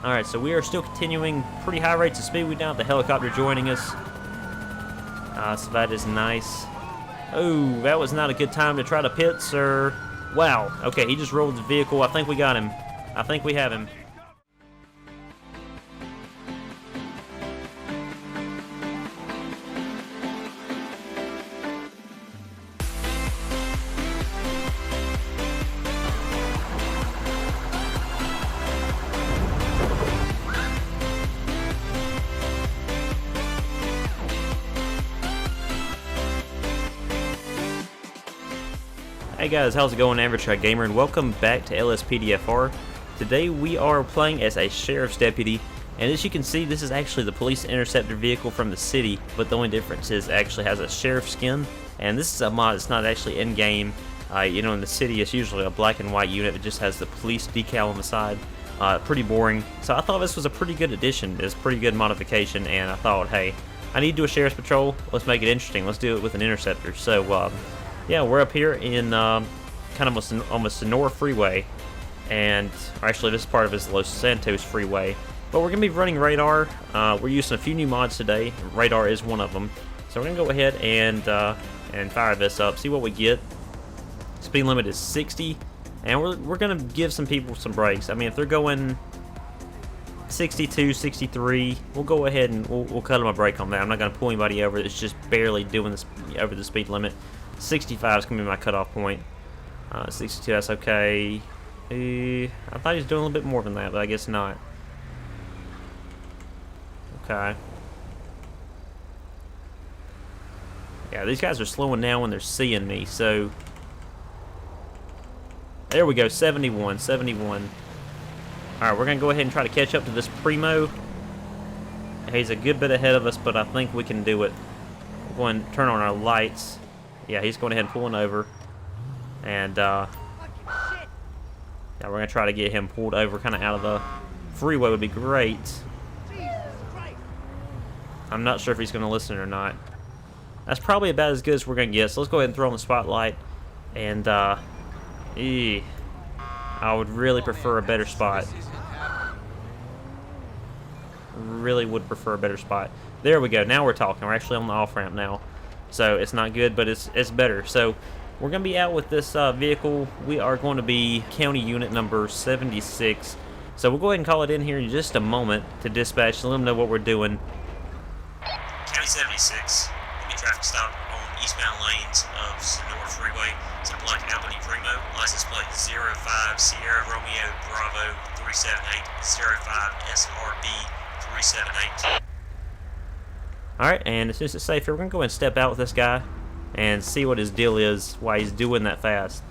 Alright, so we are still continuing pretty high rates of speed. We now have the helicopter joining us. So that is nice. Oh, that was not a good time to try to pit, sir. Wow. Okay, he just rolled the vehicle. I think we got him. I think we have him. Hey guys, how's it going? Average Gamer, and welcome back to LSPDFR. Today we are playing as a sheriff's deputy, and as you can see, this is actually the police interceptor vehicle from the city, but the only difference is it actually has a sheriff skin, and this is a mod. It's not actually in-game. You know, in the city it's usually a black and white unit that just has the police decal on the side. Pretty boring. So I thought this was a pretty good addition. It's a pretty good modification, and I thought, hey, I need to do a sheriff's patrol. Let's make it interesting. Let's do it with an interceptor. So yeah, we're up here in kind of on the Sonora Freeway, and actually this part of it is Los Santos Freeway. But we're going to be running radar. We're using a few new mods today. Radar is one of them. So we're going to go ahead and fire this up, see what we get. Speed limit is 60, and we're going to give some people some breaks. I mean, if they're going 62, 63, we'll go ahead and we'll cut them a break on that. I'm not going to pull anybody over. It's just barely doing this over the speed limit. 65 is going to be my cutoff point. 62, that's okay. I thought he was doing a little bit more than that, but I guess not. Okay. Yeah, these guys are slowing down when they're seeing me, so... There we go, 71, 71. Alright, we're going to go ahead and try to catch up to this Primo. He's a good bit ahead of us, but I think we can do it. We're going to turn on our lights. Yeah, he's going ahead and pulling over. And, yeah, we're going to try to get him pulled over kind of out of the freeway would be great. I'm not sure if he's going to listen or not. That's probably about as good as we're going to get, so let's go ahead and throw on the spotlight. And, I would really prefer a better spot. Really would prefer a better spot. There we go, now we're talking. We're actually on the off-ramp now. So it's not good, but it's better. So we're going to be out with this vehicle. We are going to be county unit number 76. So we'll go ahead and call it in here in just a moment to dispatch to let them know what we're doing. County 76, there'll be traffic stop on eastbound lanes of Sonora Freeway. It's a black Albany Primo, license plate 05 Sierra Romeo Bravo 378 05 SRB 378. Alright, and as soon as it's safe here, we're going to go ahead and step out with this guy and see what his deal is, why he's doing that fast.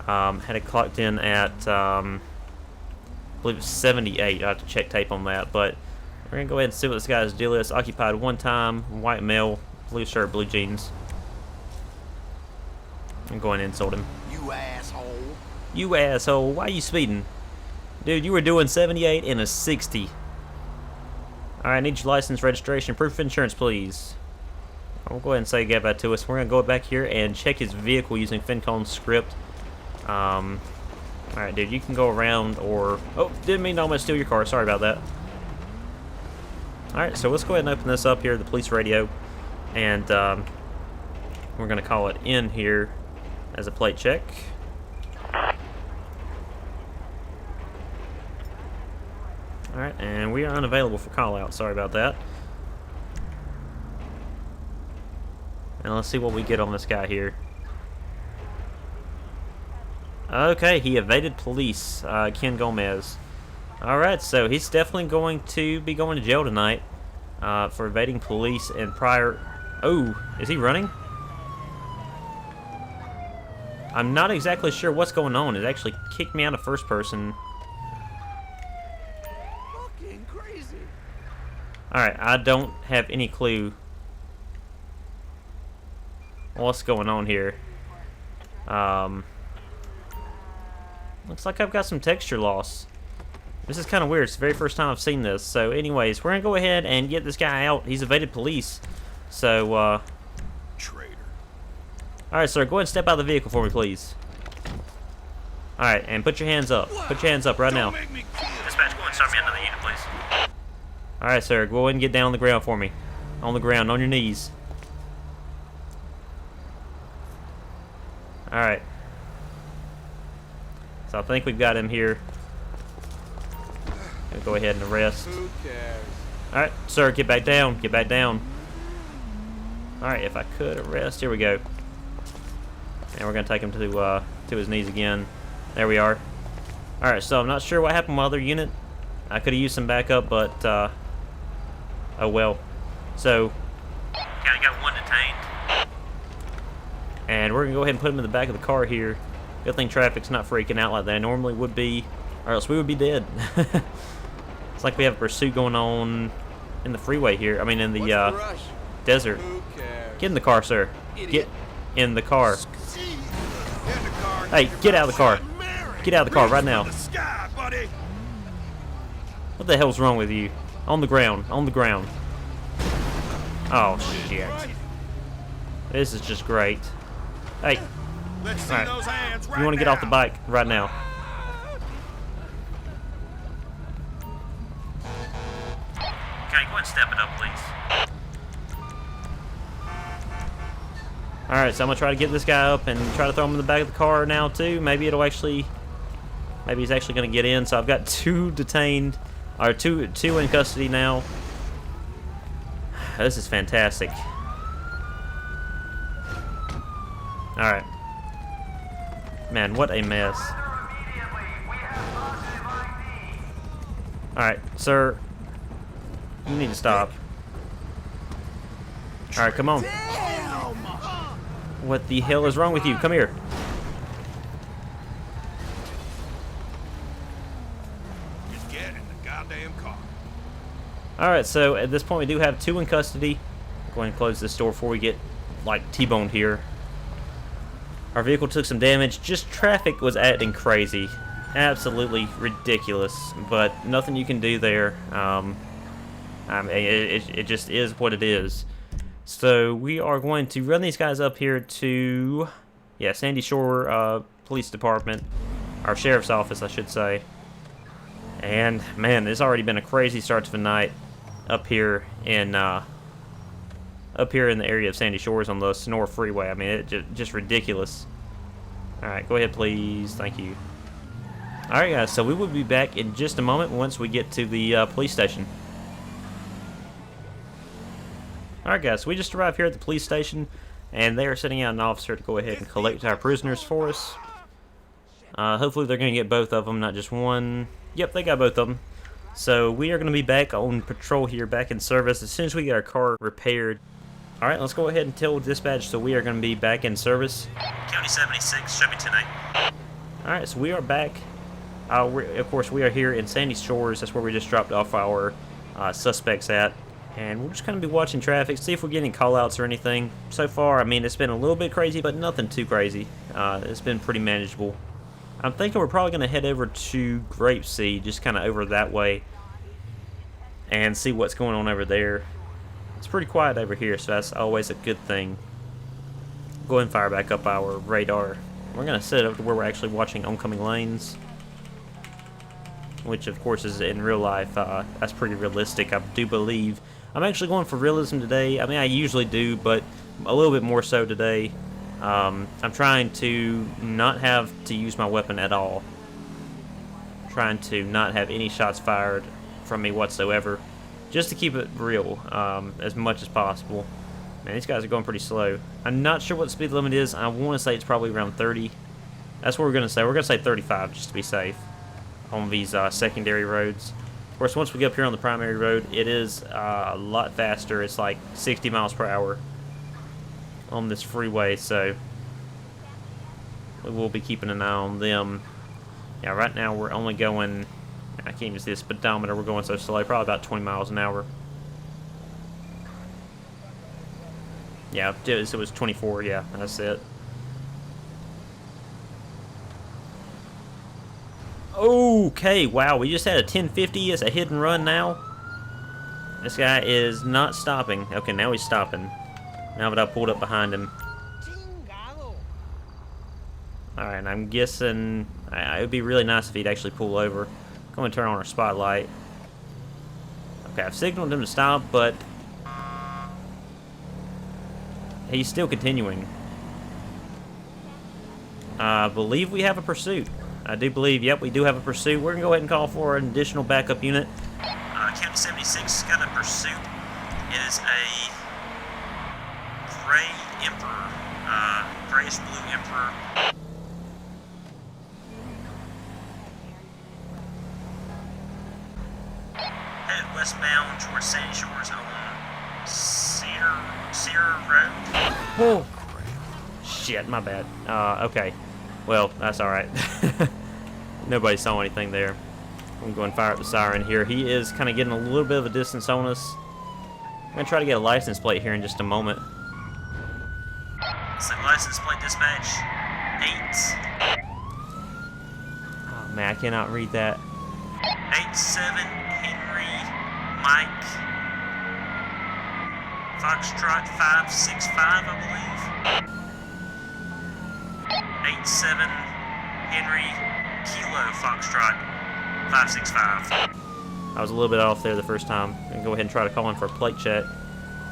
Had it clocked in at, I believe it's 78. I have to check tape on that, but we're going to go ahead and see what this guy's deal is. Occupied one time, white male, blue shirt, blue jeans. I'm going to insult him. You asshole. You asshole, why are you speeding? Dude, you were doing 78 in a 60. Alright, I need your license, registration, proof of insurance, please. I'll go ahead and say get that to us. We're going to go back here and check his vehicle using FinKone script. Alright, dude, you can go around or... Oh, didn't mean to almost steal your car. Sorry about that. Alright, so let's go ahead and open this up here, the police radio. And we're going to call it in here as a plate check. Alright, and we are unavailable for call out. Sorry about that. And let's see what we get on this guy here. Okay, he evaded police. Ken Gomez. Alright, so he's definitely going to be going to jail tonight for evading police and prior... Oh, is he running? I'm not exactly sure what's going on. It actually kicked me out of first person. Alright, I don't have any clue what's going on here. Looks like I've got some texture loss. This is kind of weird. It's the very first time I've seen this. So anyways, we're going to go ahead and get this guy out. He's evaded police. So, Traitor. Alright, sir, go ahead and step out of the vehicle for me, please. Alright, and put your hands up. Put your hands up right now. Make me Dispatch, go on, start me another unit, please. Alright, sir. Go ahead and get down on the ground for me. On the ground, on your knees. Alright. So I think we've got him here. Gonna go ahead and arrest. Who cares? Alright, sir, get back down. Get back down. Alright, if I could arrest. Here we go. And we're gonna take him to his knees again. There we are. Alright, so I'm not sure what happened with my other unit. I could have used some backup, but oh well. So kinda got one detained. And we're gonna go ahead and put him in the back of the car here. Good thing traffic's not freaking out like they normally would be, or else we would be dead. It's like we have a pursuit going on in the freeway here. I mean, in the desert. Who cares? Get in the car, sir. Idiot. Get in the car. Get in the car. Hey, get out of the car. Get out of the car right now. The sky, buddy. What the hell's wrong with you? On the ground. On the ground. Oh, shit. This is just great. Hey, Let's see Alright. those hands right you want to get off the now. bike right now. Okay, go ahead and step it up, please. Alright, so I'm going to try to get this guy up and try to throw him in the back of the car now, too. Maybe he's actually going to get in. So I've got two detained, or two in custody now. This is fantastic. Alright. Man, what a mess. Alright, sir. You need to stop. Alright, come on. What the hell is wrong with you? Come here. Just get in the goddamn car. Alright, so at this point we do have two in custody. Go ahead and close this door before we get, like, T-boned here. Our vehicle took some damage. Just traffic was acting crazy. Absolutely ridiculous. But nothing you can do there. I mean, it just is what it is. So we are going to run these guys up here to, yeah, Sandy Shore Police Department. Our Sheriff's Office, I should say. And, man, it's already been a crazy start to the night up here in the area of Sandy Shores on the Sonora Freeway. I mean, it's just ridiculous. Alright, go ahead, please. Thank you. Alright, guys, so we will be back in just a moment once we get to the police station. Alright, guys, so we just arrived here at the police station, and they are sending out an officer to go ahead and collect our prisoners for us. Hopefully they're going to get both of them, not just one. Yep, they got both of them. So we are going to be back on patrol here, back in service, as soon as we get our car repaired. Alright, let's go ahead and tell dispatch so we are going to be back in service. County 76, show me tonight. Alright, so we are back. Of course, we are here in Sandy Shores. That's where we just dropped off our suspects at. And we're just going to be watching traffic, see if we're getting call-outs or anything. So far, I mean, it's been a little bit crazy, but nothing too crazy. It's been pretty manageable. I'm thinking we're probably going to head over to Grapeseed, just kind of over that way, and see what's going on over there. It's pretty quiet over here, so that's always a good thing. Go ahead and fire back up our radar. We're going to set it up to where we're actually watching oncoming lanes, which of course is in real life. That's pretty realistic, I do believe. I'm actually going for realism today. I mean, I usually do, but a little bit more so today. I'm trying to not have to use my weapon at all. Trying to not have any shots fired from me whatsoever, just to keep it real as much as possible. Man, these guys are going pretty slow. I'm not sure what the speed limit is. I want to say it's probably around 30. That's what we're going to say. We're going to say 35 just to be safe on these secondary roads. Of course, once we get up here on the primary road, it is a lot faster. It's like 60 miles per hour on this freeway, so we will be keeping an eye on them. Yeah, right now we're only going, I can't even see the speedometer, we're going so slow, probably about 20 miles an hour. Yeah, it was 24, yeah, that's it. Okay, wow, we just had a 1050 as a hit and run now. This guy is not stopping. Okay, now he's stopping. Now that I pulled up behind him. Alright, I'm guessing it would be really nice if he'd actually pull over. Go and turn on our spotlight. Okay, I've signaled him to stop, but he's still continuing. I believe we have a pursuit. I do believe, yep, we do have a pursuit. We're going to go ahead and call for an additional backup unit. County 76 got a pursuit. It is a gray Emperor, grayish blue Emperor. Head westbound towards Sandy Shores on Cedar Road. Whoa! Shit, my bad. Okay. Well, that's alright. Nobody saw anything there. I'm going to fire up the siren here. He is kind of getting a little bit of a distance on us. I'm going to try to get a license plate here in just a moment. So license plate dispatch 8. Oh man, I cannot read that. 87 Henry Mike Foxtrot 565, I believe. 87 Henry Kilo Foxtrot 565. I was a little bit off there the first time. I'm going to go ahead and try to call in for a plate check.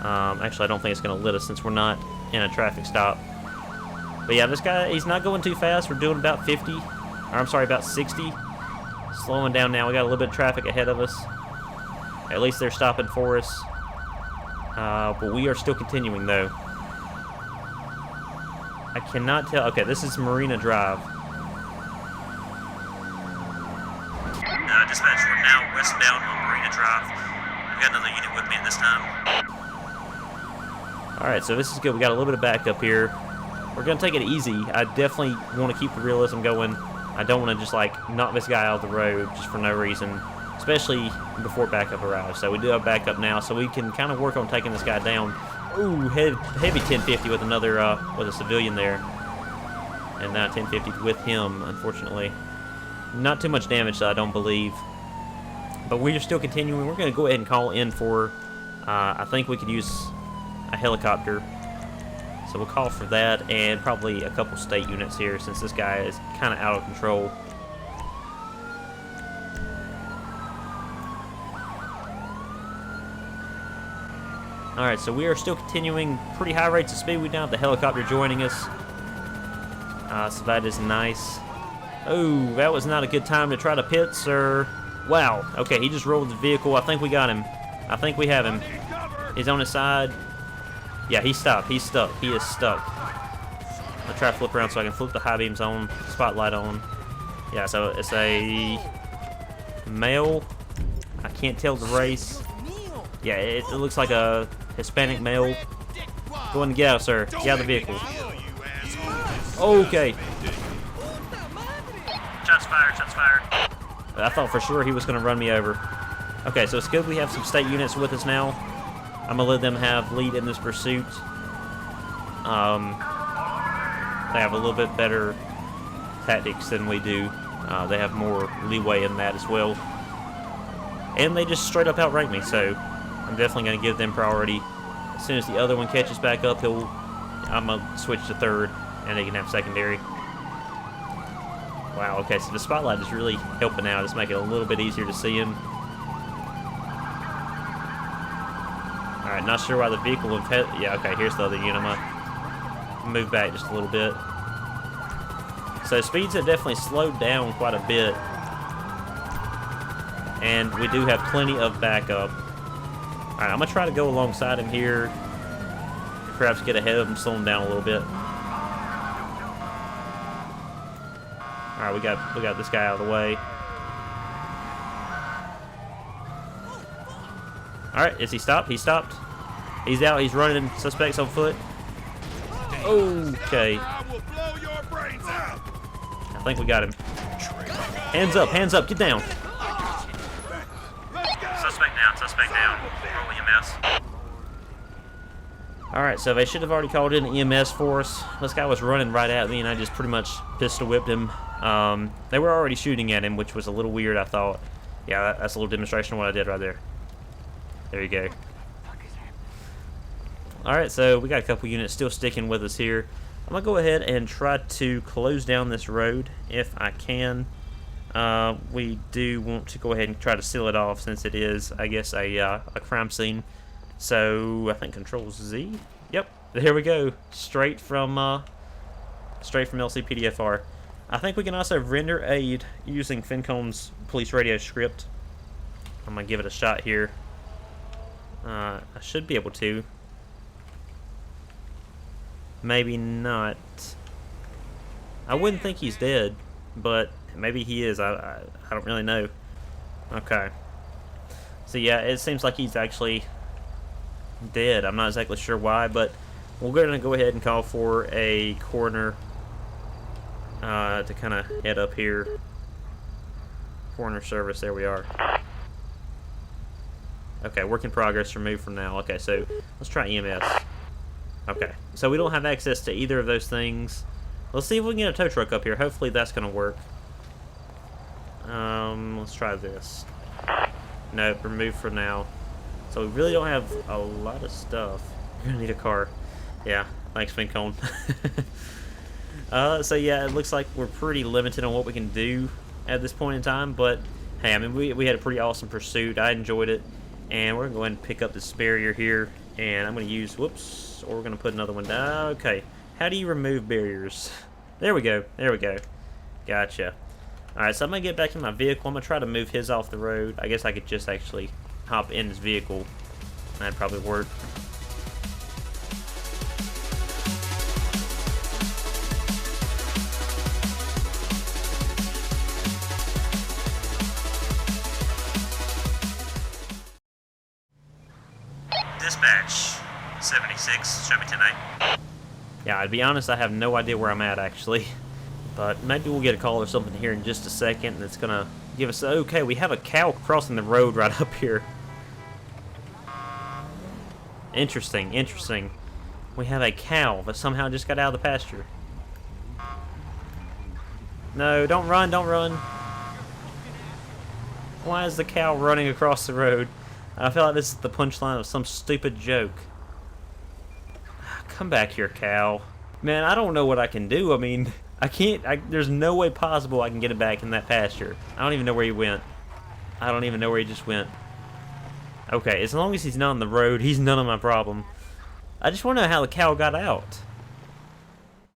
Actually, I don't think it's going to let us since we're not in a traffic stop. But yeah, this guy, he's not going too fast. We're doing about 50. Or I'm sorry, about 60. Slowing down now. We got a little bit of traffic ahead of us. At least they're stopping for us. But we are still continuing, though. I cannot tell. Okay, this is Marina Drive. Dispatch, we're now westbound on Marina Drive. We've got another unit with me at this time. Alright, so this is good. We got a little bit of backup here. We're going to take it easy. I definitely want to keep the realism going. I don't want to just, like, knock this guy out of the road just for no reason, especially before backup arrives. So we do have backup now, so we can kind of work on taking this guy down. Ooh, heavy 1050 with another, with a civilian there. And now 1050 with him, unfortunately. Not too much damage, I don't believe. But we are still continuing. We're going to go ahead and call in for, I think we could use a helicopter. So we'll call for that and probably a couple state units here since this guy is kind of out of control. Alright, so we are still continuing pretty high rates of speed. We now have the helicopter joining us. So that is nice. Oh, that was not a good time to try to pit, sir. Wow. Okay, he just rolled the vehicle. I think we got him. I think we have him. He's on his side. Yeah, he stopped. He's stuck. He is stuck. I'll try to flip around so I can flip the high beams on, spotlight on. Yeah, so it's a male. I can't tell the race. Yeah, it looks like a Hispanic male. Go ahead and get out, sir. Get out of the vehicle. Okay. Shots fired, shots fired. I thought for sure he was going to run me over. Okay, so it's good we have some state units with us now. I'm going to let them have lead in this pursuit. They have a little bit better tactics than we do. They have more leeway in that as well. And they just straight up outrank me, so I'm definitely going to give them priority. As soon as the other one catches back up, I'm going to switch to third, and they can have secondary. Wow, okay, so the spotlight is really helping out. It's making it a little bit easier to see him. Alright, not sure why the vehicle would have... Yeah, okay, here's the other unit. I'm going to move back just a little bit. So speeds have definitely slowed down quite a bit. And we do have plenty of backup. Alright, I'm going to try to go alongside him here. Perhaps get ahead of him, slow him down a little bit. Alright, we got this guy out of the way. Alright, is he stopped? He stopped. He's out, he's running, suspects on foot. Okay. I think we got him. Hands up, get down. Suspect down. Roll EMS. Alright, so they should have already called in EMS for us. This guy was running right at me and I just pretty much pistol whipped him. They were already shooting at him, which was a little weird, I thought. Yeah, that's a little demonstration of what I did right there. There you go. Alright, so we got a couple units still sticking with us here. I'm going to go ahead and try to close down this road if I can. We do want to go ahead and try to seal it off since it is, I guess, a crime scene. So I think Control Z. Yep, there we go. Straight from LSPDFR. I think we can also render aid using FinKone's police radio script. I'm gonna give it a shot here. I should be able to. Maybe not. I wouldn't think he's dead, but maybe he is. I don't really know. Okay. So yeah, it seems like he's actually dead. I'm not exactly sure why, but we're going to go ahead and call for a coroner to kind of head up here. Coroner service, there we are. Okay, work in progress, removed from now. Okay, so let's try EMS. Okay, so we don't have access to either of those things. Let's see if we can get a tow truck up here. Hopefully that's going to work. Let's try this. Nope, removed for now. So we really don't have a lot of stuff. We're going to need a car. Yeah, thanks, FinKone. So yeah, it looks like we're pretty limited on what we can do at this point in time. But hey, I mean, we had a pretty awesome pursuit. I enjoyed it. And we're going to go ahead and pick up this barrier here. And I'm going to use, whoops, or we're going to put another one down. Okay, how do you remove barriers? There we go, there we go. Gotcha. Alright, so I'm going to get back in my vehicle. I'm going to try to move his off the road. I guess I could just actually hop in his vehicle. That'd probably work. Dispatch 76, show me 10-8. Yeah, to be honest, I have no idea where I'm at actually. But maybe we'll get a call or something here in just a second, and it's gonna give us. Okay, we have a cow crossing the road right up here. Interesting, interesting. We have a cow that somehow just got out of the pasture. No, don't run, don't run. Why is the cow running across the road? I feel like this is the punchline of some stupid joke. Come back here, cow. Man, I don't know what I can do. I mean, I can't. There's no way possible I can get it back in that pasture. I don't even know where he went. I don't even know where he just went. Okay, as long as he's not on the road, he's none of my problem. I just want to know how the cow got out.